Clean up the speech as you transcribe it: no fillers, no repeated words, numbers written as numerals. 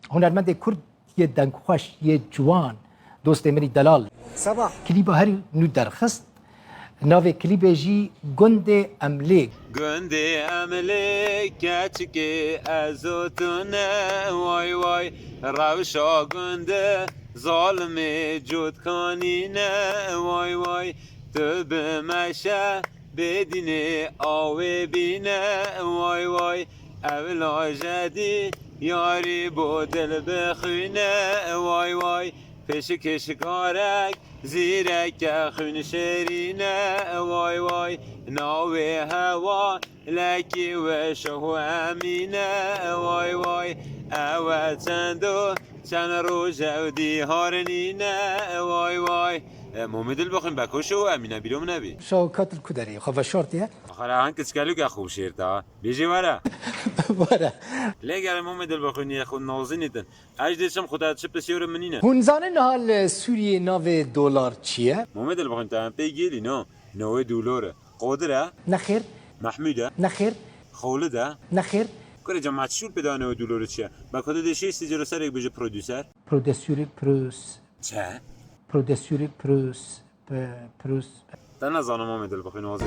هنرمند کرد یه دنگخوش یه جوان دوست منی دلال صباح کلیپ هر نو درخست ناو کلیپ جی گند املیک گنده عمله کچکی ازوتونه وای وای روشا گنده ظالم جود کانینه وای وای تو بمشه بدینه آوه بینه وای وای اولا جدی یاری با دل بخونه وای وای پیش کشکارک زیرک خون شیرینه وای وای ناوی هوا لکی و شهو امینه وای وای اول چند روز و دیهارنینه وای وای مومدل بخیم بکوشو و امینه بیرم نبی شو کاتل کدری خواه شورتیه آخر هنگ کسکلو که خوب شیرتا بیجی وره وره لگر مومدل بخونی خود نازینیدن اجدشم خودت چه پسیور منینه هونزانه نهال سوریه ناو دلار چیه؟ مومدل بخون تا پی گیری نو دولاره قادره نخیر محموده نخیر خالده نخیر کره جماعت شور پیدا نو دولاره چیه با کد دشی سیجرو سر یک بجه پرودوسر پرودسیوری پروس چه پرودسیوری پروس پروس تا نزانم مومدل بخون حاضر